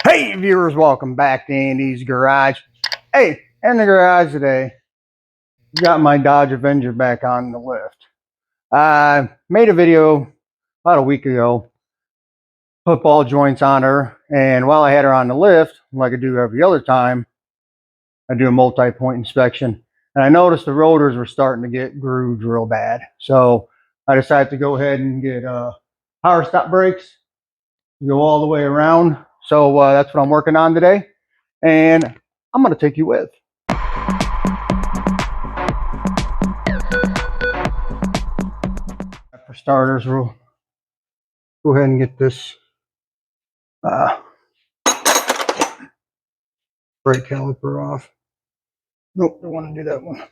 Hey viewers, welcome back to Andy's Garage. Hey, in the garage today, got my Dodge Avenger back on the lift. I made a video about a week ago, put ball joints on her, and while I had her on the lift, like I do every other time, I do a multi-point inspection, and I noticed the rotors were starting to get grooved real bad. So I decided to go ahead and get power stop brakes, go all the way around. So that's what I'm working on today, and I'm going to take you with. For starters, we'll go ahead and get this brake caliper off. Nope, don't want to do that one.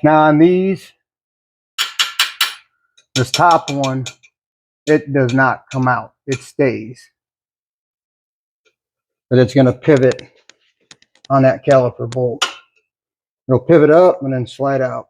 Now on these, this top one, it does not come out. It stays. But it's going to pivot on that caliper bolt. It'll pivot up and then slide out.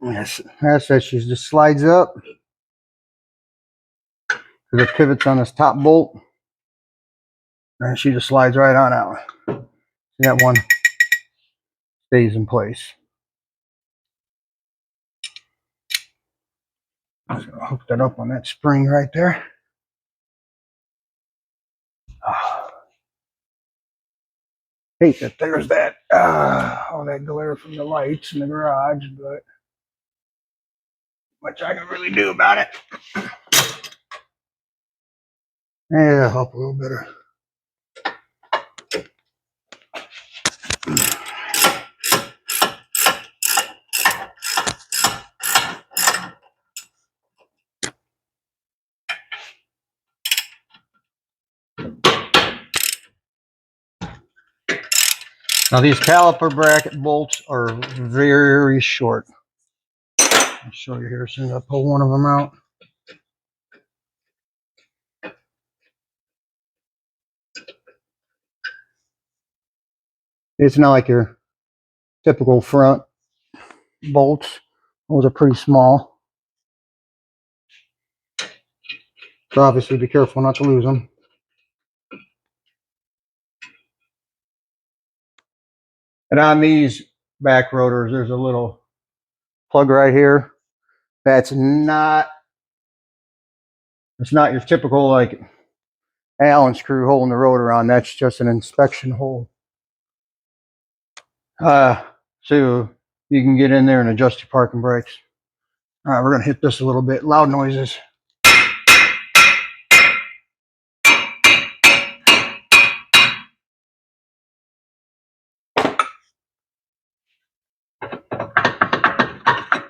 Yes, that's it. She just slides up. The pivot's on this top bolt, and she just slides right on out. See, that one stays in place. I'm just going to hook that up on that spring right there. Hate that there's that all that glare from the lights in the garage, but much I can really do about it. Yeah, help a little better. Now these caliper bracket bolts are very short. I'll show you here as soon as I pull one of them out. It's not like your typical front bolts. Those are pretty small. So obviously be careful not to lose them. And on these back rotors, there's a little plug right here. That's not, it's not your typical like Allen screw holding the rotor on. That's just an inspection hole. So you can get in there and adjust your parking brakes. All right, we're going to hit this a little bit. Loud noises.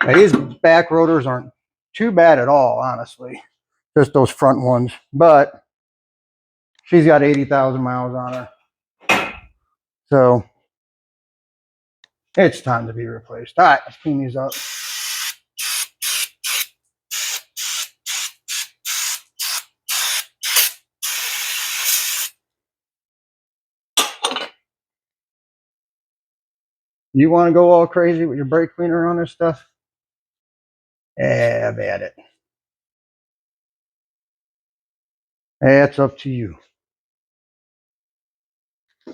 Now, these back rotors aren't too bad at all, honestly. Just those front ones. But she's got 80,000 miles on her. So it's time to be replaced. All right, let's clean these up. You want to go all crazy with your brake cleaner on this stuff? Have at it. That's up to you. All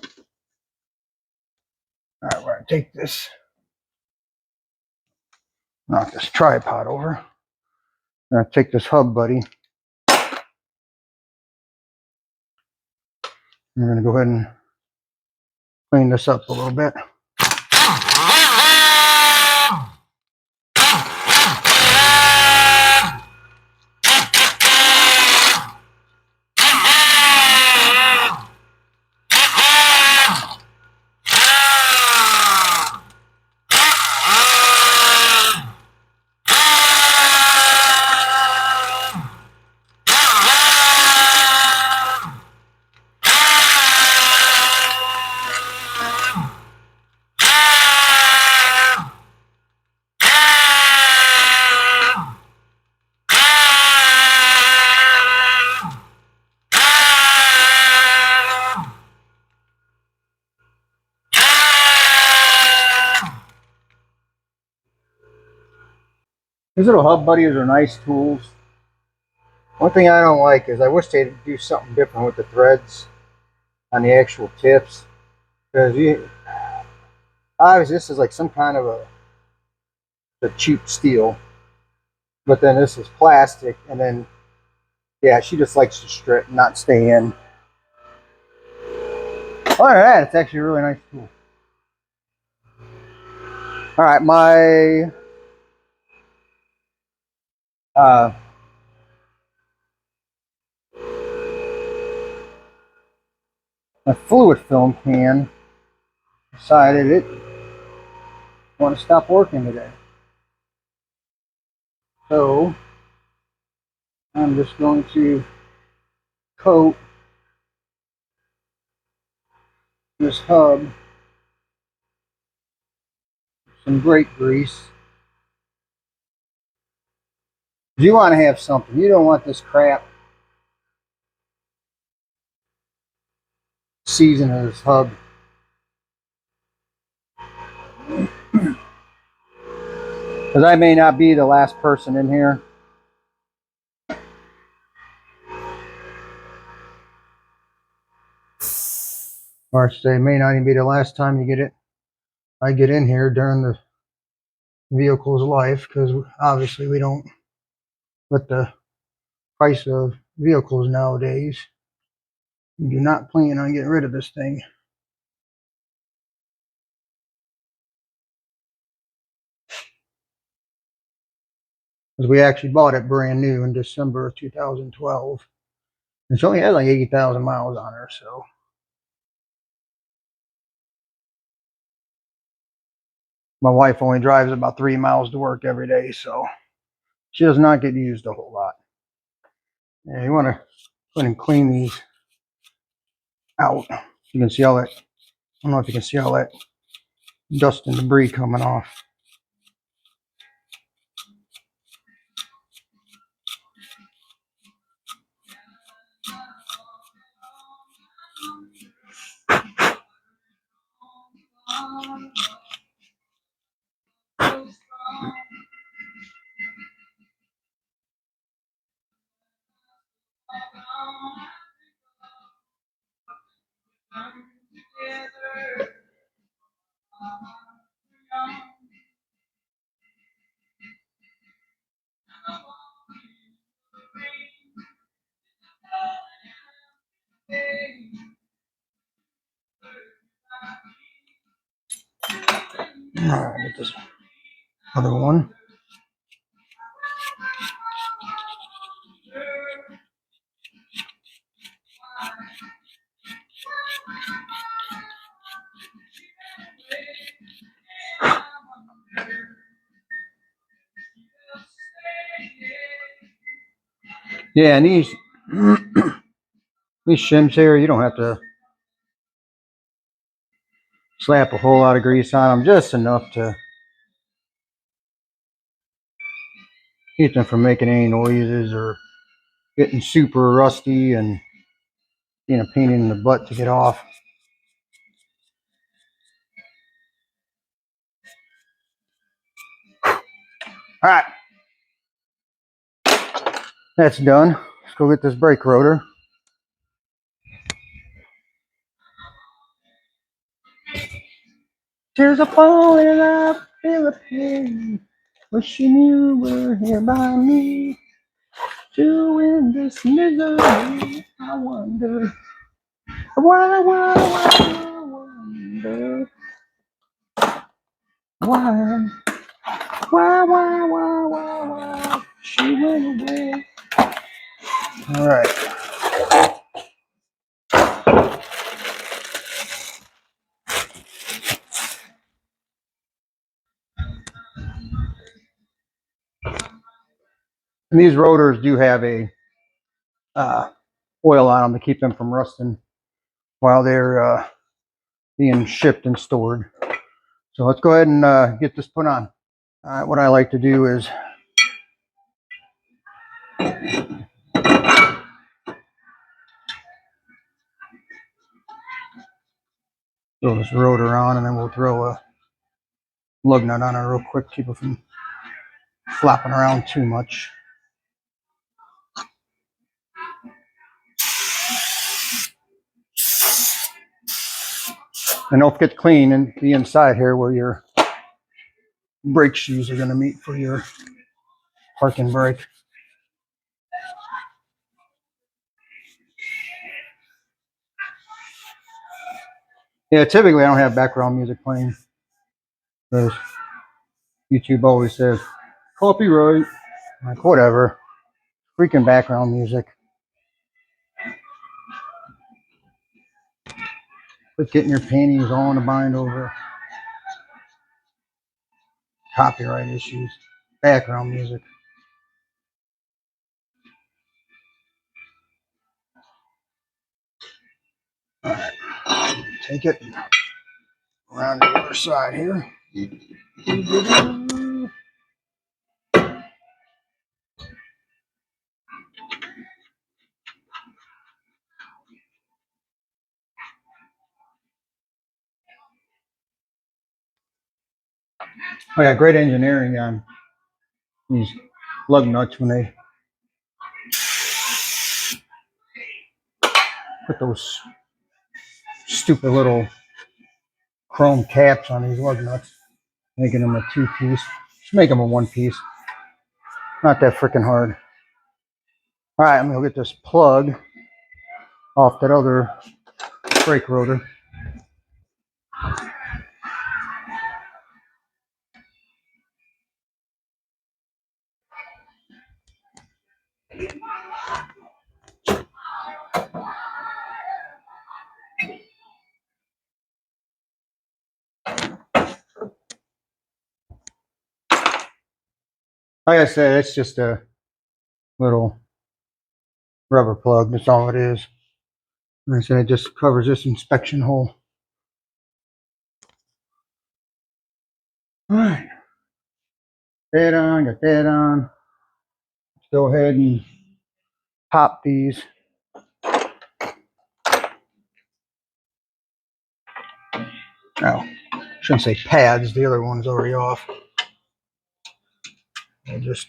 right, we're going to take this, knock this tripod over. I'm going to take this hub buddy. I'm going to go ahead and clean this up a little bit. These little hub buddies are nice tools. One thing I don't like is I wish they'd do something different with the threads on the actual tips. Because obviously this is like some kind of a cheap steel. But then this is plastic, and then yeah, she just likes to strip, not stay in. Alright, it's actually a really nice tool. Alright, my my fluid film can decided it want to stop working today. So I'm just going to coat this hub with some brake grease. You want to have something. You don't want this crap seasoning this hub. Because I may not be the last person in here. Or I should say, it may not even be the last time you get it. I get in here during the vehicle's life, because obviously we don't, with the price of vehicles nowadays, you do not plan on getting rid of this thing. Because we actually bought it brand new in December of 2012. It's only had like 80,000 miles on her, so. My wife only drives about 3 miles to work every day, so she does not get used a whole lot. Yeah, you want to go ahead and clean these out. You can see all that, I don't know if you can see all that dust and debris coming off. All right, get this other one. Yeah, and these shims here, you don't have to slap a whole lot of grease on them, just enough to keep them from making any noises or getting super rusty and being a pain in the butt to get off. All right, that's done. Let's go get this brake rotor. Tears are falling, I feel a pain. Wishing you were here by me to end this misery. I wonder why, I wonder why, why she went away. All right. And these rotors do have a oil on them to keep them from rusting while they're being shipped and stored. So let's go ahead and get this put on. All right, what I like to do is throw this rotor on, and then we'll throw a lug nut on it real quick, keep it from flopping around too much. And don't forget to clean in the inside here where your brake shoes are going to meet for your parking brake. Yeah, typically I don't have background music playing because YouTube always says copyright. Like, whatever. Freaking background music. Quit getting your panties all in a bind over copyright issues. Background music. Alright. Take it around the other side here. Oh yeah, great engineering on these lug nuts when they put those stupid little chrome caps on these lug nuts, making them a two-piece. Just make them a one-piece. Not that freaking hard. All right, I'm gonna get this plug off that other brake rotor. Like I said, it's just a little rubber plug. That's all it is. Like I said, it just covers this inspection hole. All right, that on, got that on. Let's go ahead and pop these. Oh, shouldn't say pads. The other one's already off. I'll just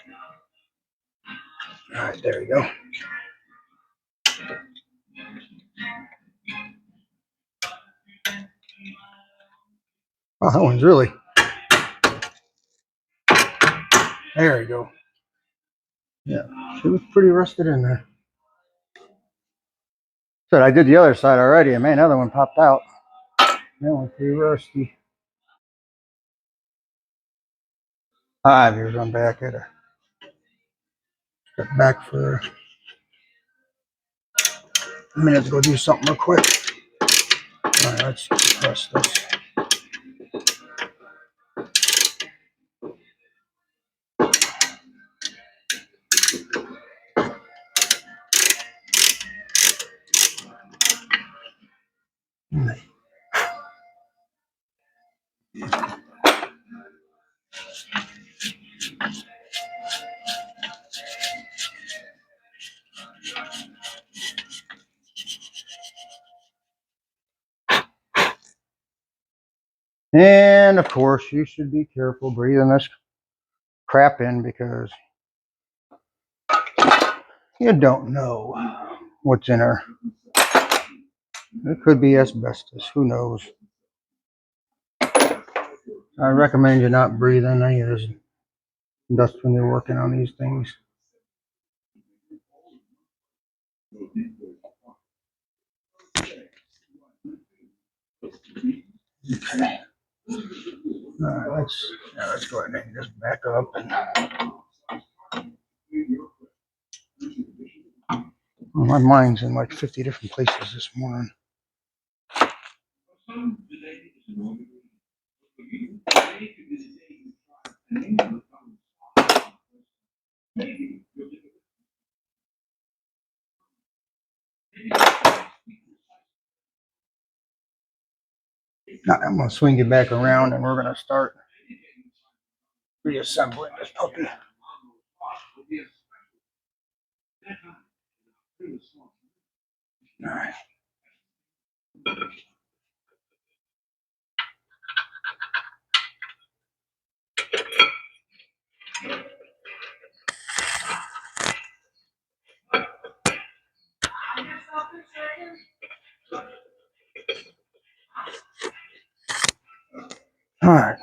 all right, there we go. Oh, that one's really. There we go. Yeah, she was pretty rusted in there. So I did the other side already, and man, the other one popped out. That one's pretty rusty. All right, here's I'm back at her. Step back for a minute to go do something real quick. All right, let's press this. And of course, you should be careful breathing this crap in because you don't know what's in her. It could be asbestos. Who knows? I recommend you not breathe in any of this dust when you're working on these things. Okay. All right, let's go ahead and just back up and. Well, my mind's in like 50 different places this morning. Now I'm going to swing you back around and we're going to start reassembling this puppy. All right. All right.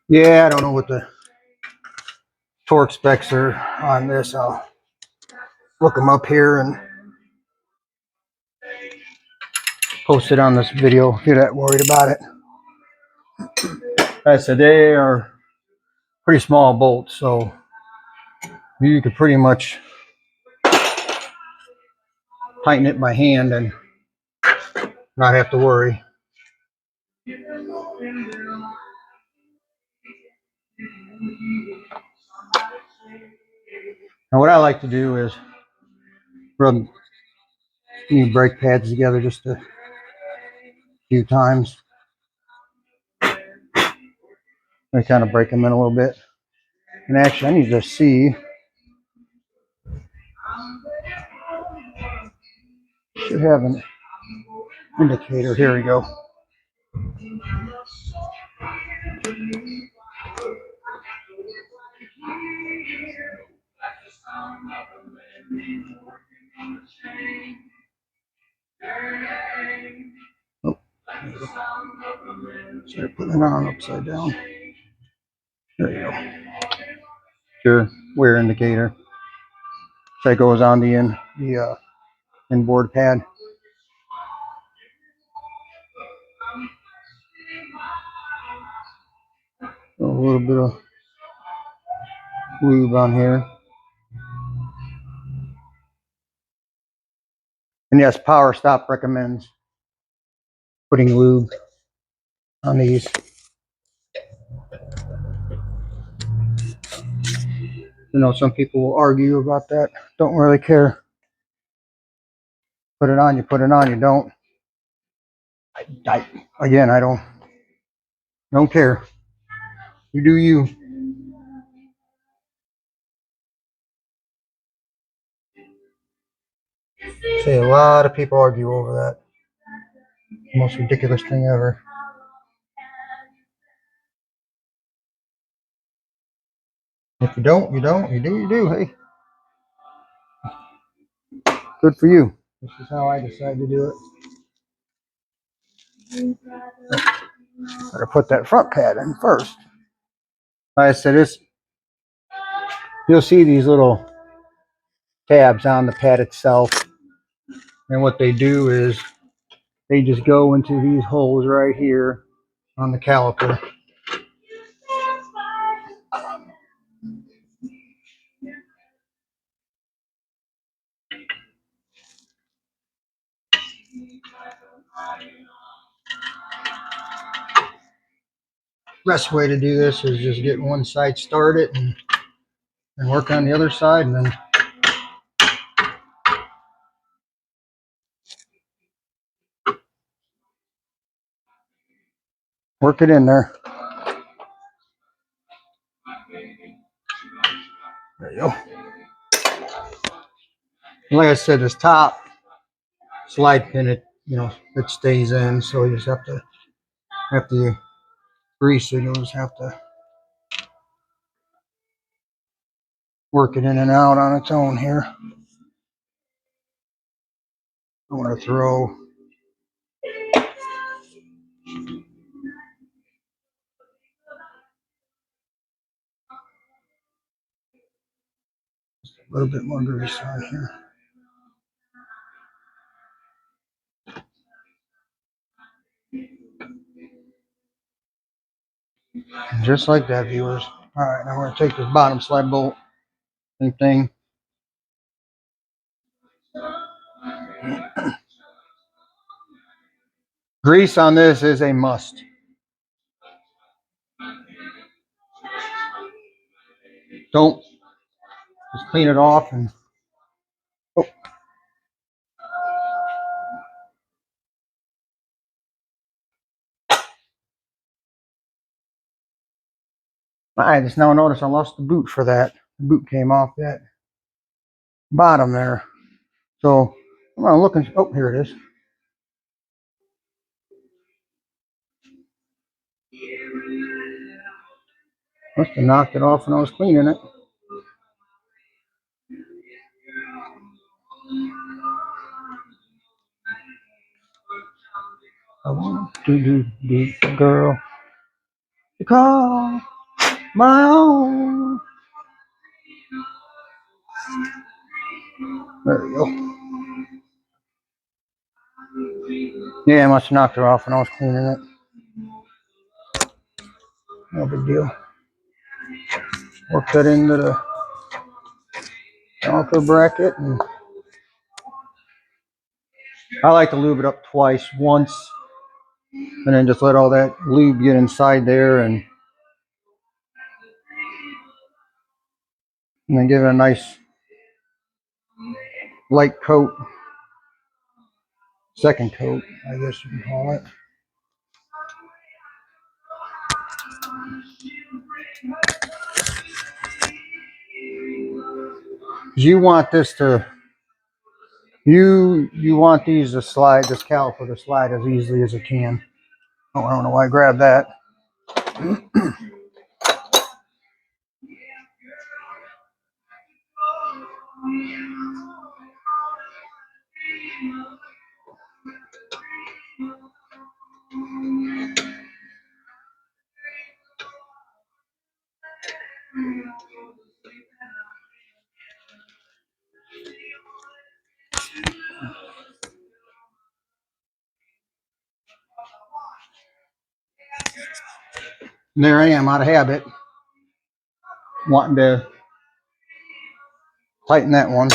Yeah, I don't know what the torque specs are on this. I'll look them up here and post it on this video if you're that worried about it. I said they are pretty small bolts, so you could pretty much tighten it by hand and not have to worry. And what I like to do is rub new brake pads together just a few times. I kind of break them in a little bit. And actually, I need to see. Should have an indicator. Here we go. Oh, start putting it on upside down. There you go. Your wear indicator. That goes on the inboard pad. A little bit of lube on here. And yes, Power Stop recommends putting lube on these. You know, some people will argue about that. Don't really care. Put it on, you put it on, you don't. Again, I don't care. You do you. See, a lot of people argue over that. Most ridiculous thing ever. If you don't, you don't. You do, you do. Hey, good for you. This is how I decided to do it. Better put that front pad in first. Like I said, you'll see these little tabs on the pad itself. And what they do is they just go into these holes right here on the caliper. Best way to do this is just get one side started and work on the other side, and then work it in there. There you go. Like I said, this top slide pin, it stays in, so you just have to after you grease it, you'll just have to work it in and out on its own here. I want to throw little bit more grease on here. Just like that, viewers. All right, now we're going to take this bottom slide bolt, same thing. Grease on this is a must. Don't just clean it off and oh. I just now noticed I lost the boot for that. The boot came off that bottom there. So I'm gonna look and oh, here it is. Must have knocked it off when I was cleaning it. I want to do girl to call my own. There we go. Yeah, I must have knocked her off when I was cleaning it. No big deal. Work that into the caliper bracket, and I like to lube it up twice. Once, and then just let all that lube get inside there, and then give it a nice light coat. Second coat, I guess you can call it. You want this to, you want these to slide, this caliper to slide as easily as it can. Oh, I don't know why I grabbed that. And there I am, out of habit, wanting to tighten that one.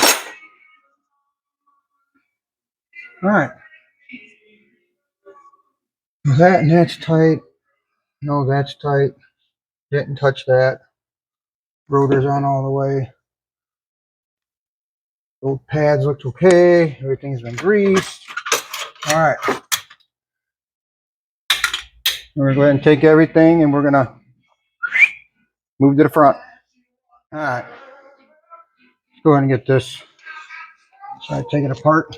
All right. That and that's tight. No, that's tight. Didn't touch that. Rotor's on all the way. Old pads looked okay. Everything's been greased. All right. We're going to go ahead and take everything and we're going to move to the front. All right. Let's go ahead and get this. So I take it apart.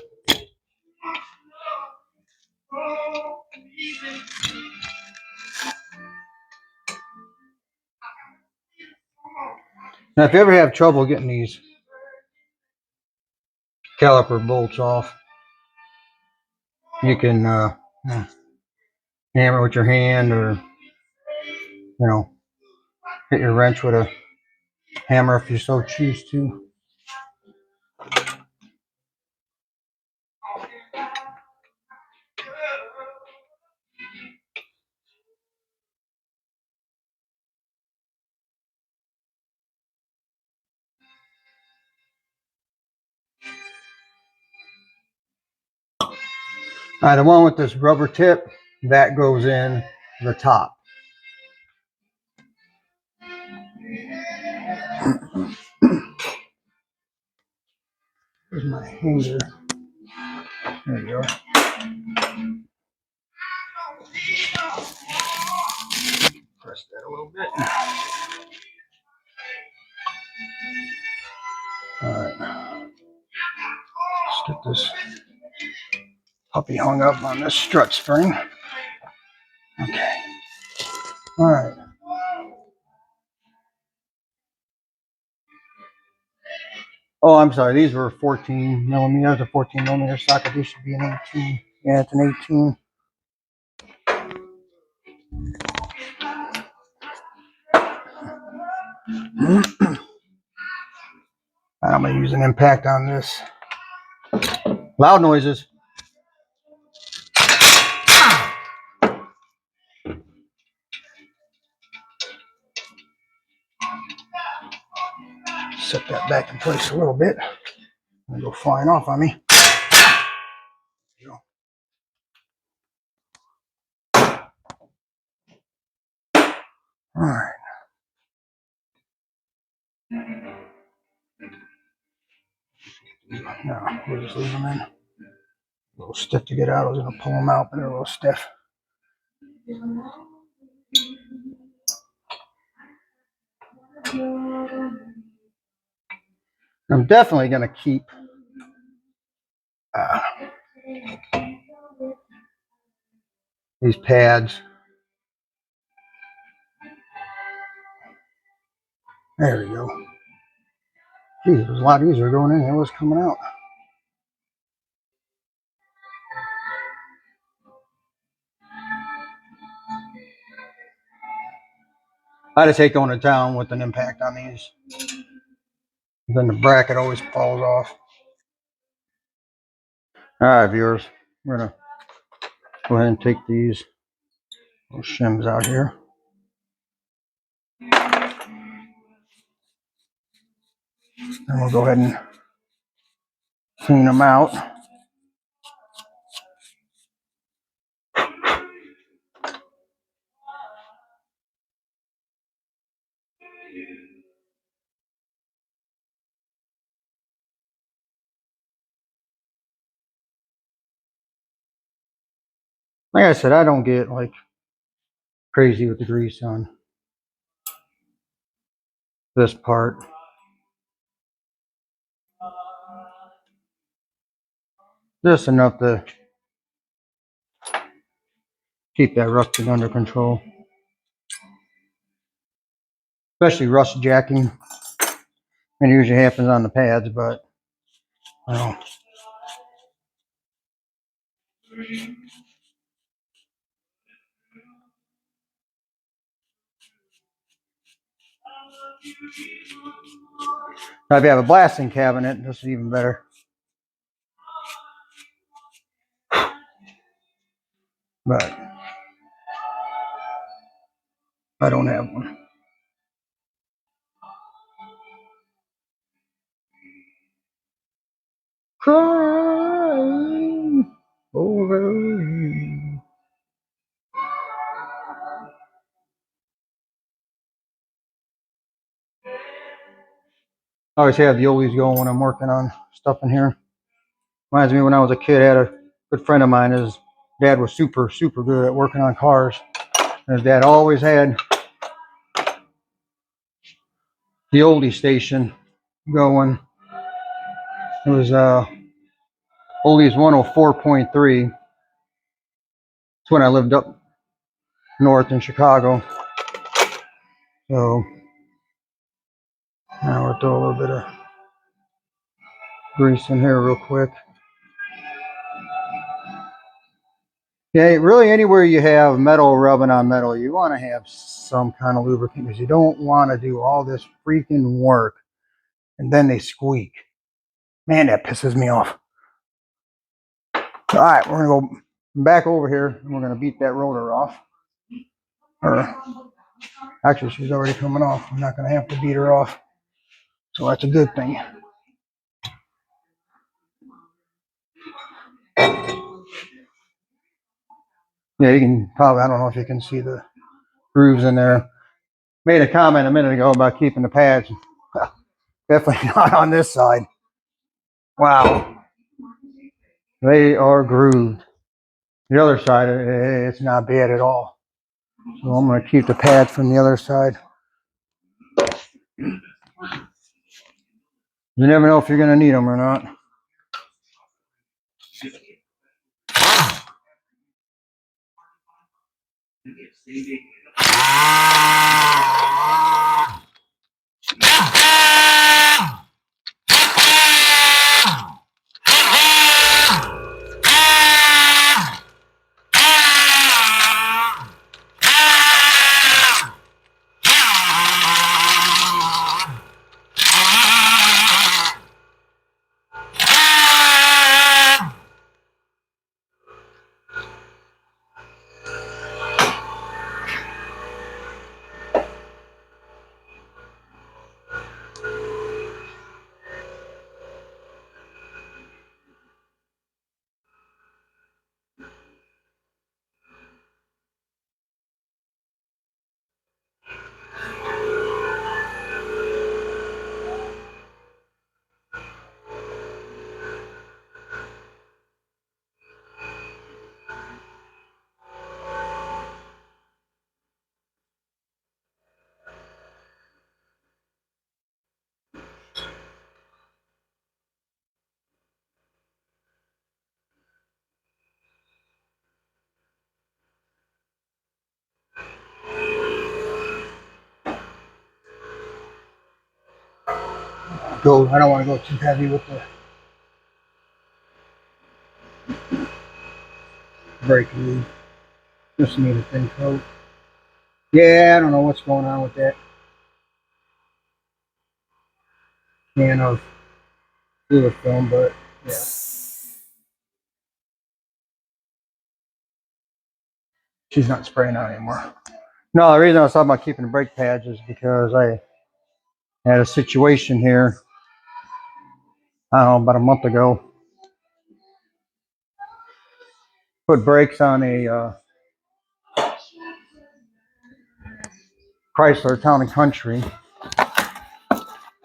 Now, if you ever have trouble getting these caliper bolts off, you can hammer with your hand, or hit your wrench with a hammer if you so choose to. All right, the one with this rubber tip, that goes in the top. Here's my hanger. There you go. Press that a little bit. All right. Let's get this puppy hung up on this strut spring. Okay. All right. Oh, I'm sorry. These were 14 millimeters. That's a 14 millimeter socket. These should be an 18. Yeah, it's an 18. I'm I'm going to use an impact on this. Loud noises. Set that back in place a little bit. It'll go flying off on me. All right. Now, we'll just leave them in. A little stiff to get out. I was going to pull them out, but they're a little stiff. I'm definitely going to keep these pads. There we go. Geez, it was a lot easier going in than it was coming out. I just hate going to town with an impact on these. Then the bracket always falls off. All right, viewers, we're going to go ahead and take these little shims out here. And we'll go ahead and clean them out. Like I said, I don't get like crazy with the grease on this part. Just enough to keep that rusting under control. Especially rust jacking. It usually happens on the pads, but you know. Now, if you have a blasting cabinet, this is even better. But I don't have one. Crying over you. I always have the oldies going when I'm working on stuff in here. Reminds me when I was a kid, I had a good friend of mine. His dad was super good at working on cars. And his dad always had the oldie station going. It was oldies 104.3. It's when I lived up north in Chicago. So now we'll throw a little bit of grease in here real quick. Yeah, really anywhere you have metal rubbing on metal, you want to have some kind of lubricant because you don't want to do all this freaking work and then they squeak. Man, that pisses me off. All right, we're going to go back over here and we're going to beat that rotor off. Or actually, she's already coming off. I'm not going to have to beat her off. So that's a good thing. Yeah, you can probably, I don't know if you can see the grooves in there. Made a comment a minute ago about keeping the pads. Definitely not on this side. Wow. They are grooved. The other side, it's not bad at all. So I'm going to keep the pads from the other side. You never know if you're going to need them or not. go. I don't want to go too heavy with the brake lead. Just need a thin coat. Yeah, I don't know what's going on with that can of fluid film, but yeah. She's not spraying out anymore. No, the reason I was talking about keeping the brake pads is because I had a situation here, I don't know, about a month ago. Put brakes on a Chrysler Town and Country.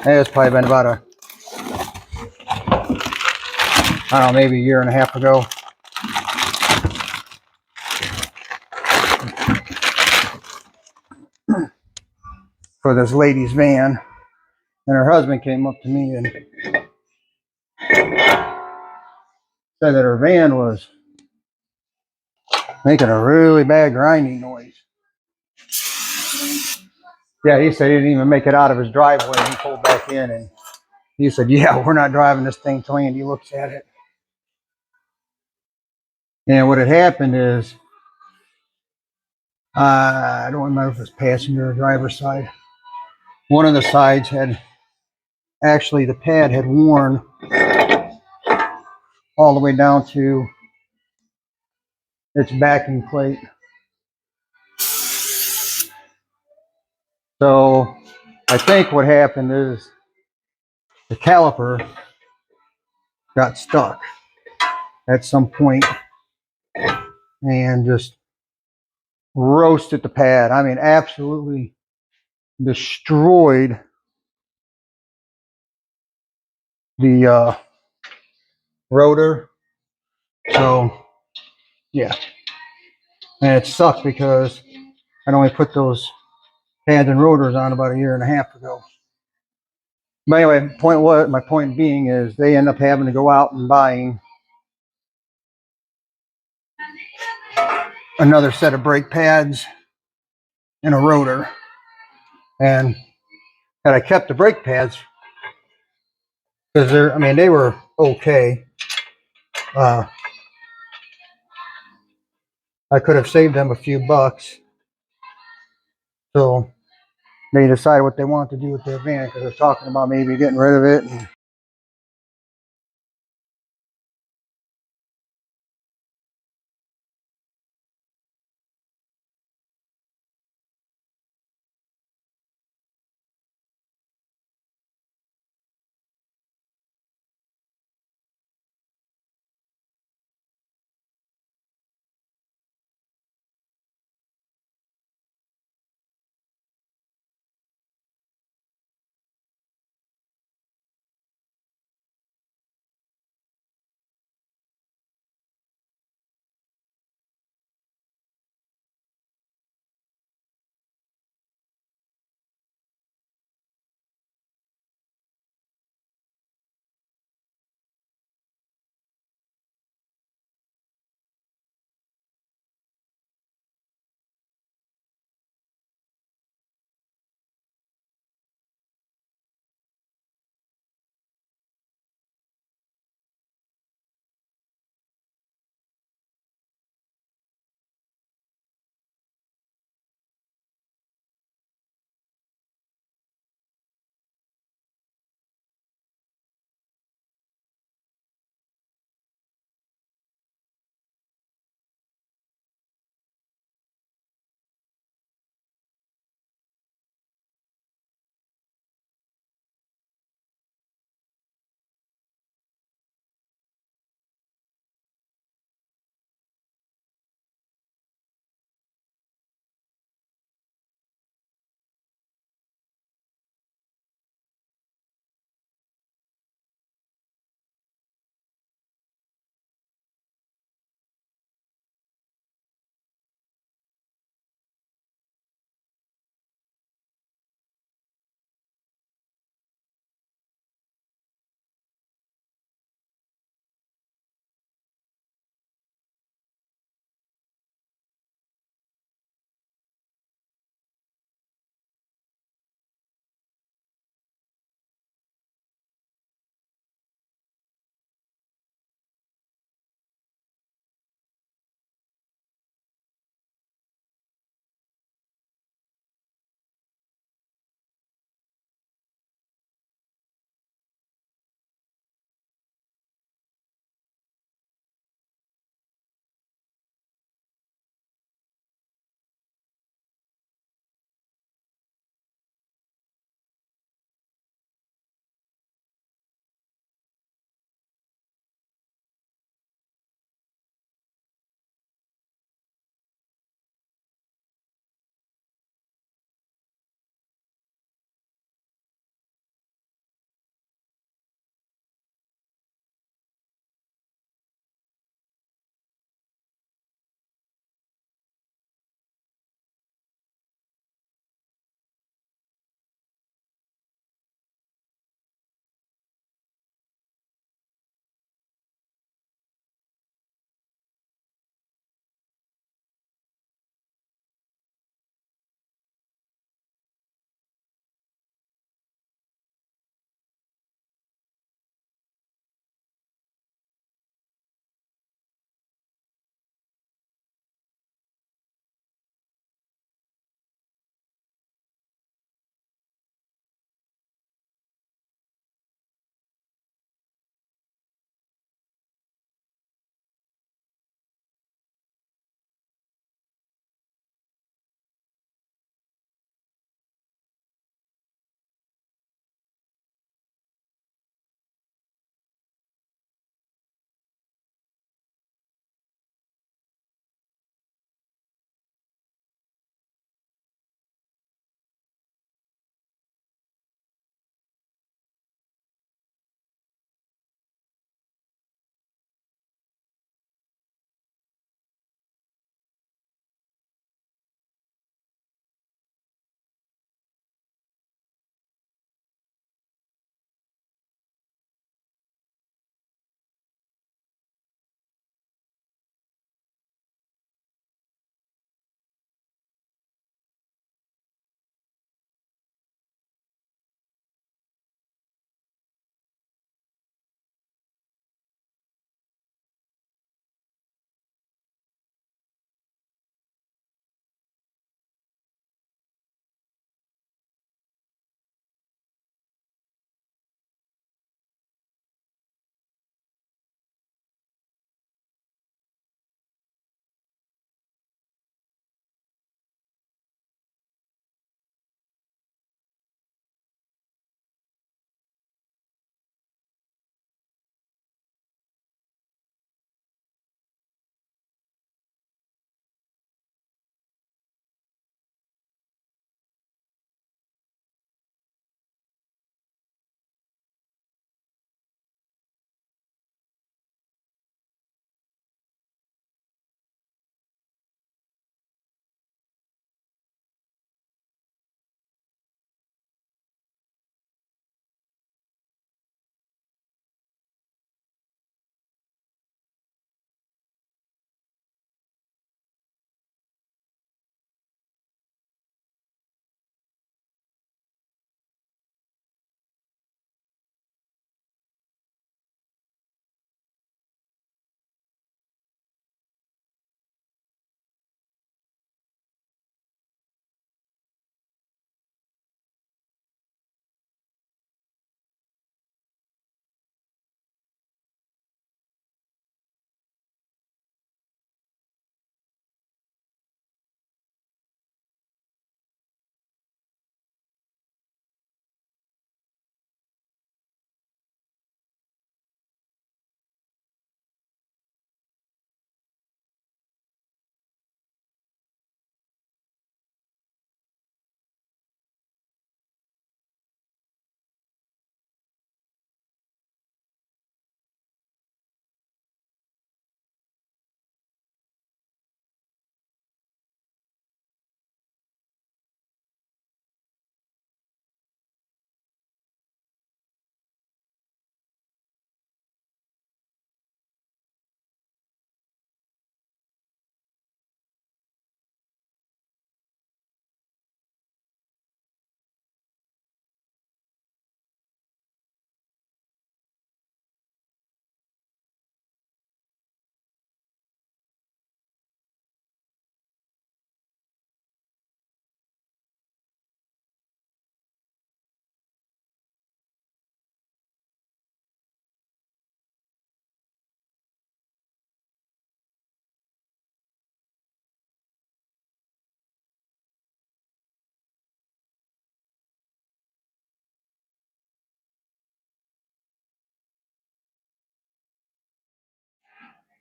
It's probably been about I don't know, maybe a year and a half ago. For this lady's van. And her husband came up to me and said that her van was making a really bad grinding noise. Yeah, he said he didn't even make it out of his driveway. He pulled back in and he said, yeah, we're not driving this thing till Andy looks at it. And what had happened is, I don't remember if it was passenger or driver's side. One of the sides had, actually the pad had worn all the way down to its backing plate. So I think what happened is the caliper got stuck at some point and just roasted the pad. I mean, absolutely destroyed the rotor. So yeah, and it sucked because I only put those pads and rotors on about a year and a half ago. But anyway, my point being is they end up having to go out and buying another set of brake pads and a rotor. And had I kept the brake pads, because they were okay. I could have saved them a few bucks. So they decided what they wanted to do with their van, because they're talking about maybe getting rid of it. And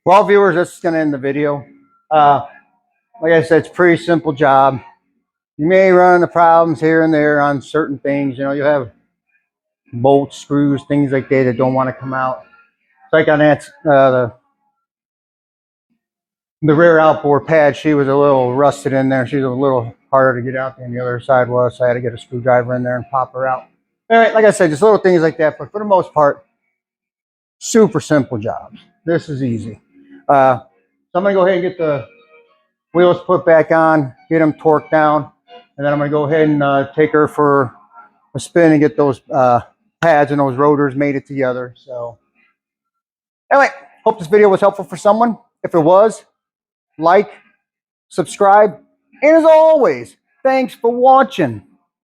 Well, viewers, that's going to end the video. Like I said, it's a pretty simple job. You may run into problems here and there on certain things. You know, you have bolts, screws, things like that don't want to come out. It's like on that, the rear outboard pad, she was a little rusted in there. She was a little harder to get out than the other side was, so I had to get a screwdriver in there and pop her out. All right, like I said, just little things like that, but for the most part, super simple jobs. This is easy. So I'm going to go ahead and get the wheels put back on, get them torqued down, and then I'm going to go ahead and take her for a spin and get those pads and those rotors mated together. So anyway, hope this video was helpful for someone. If it was, like, subscribe, and as always, thanks for watching.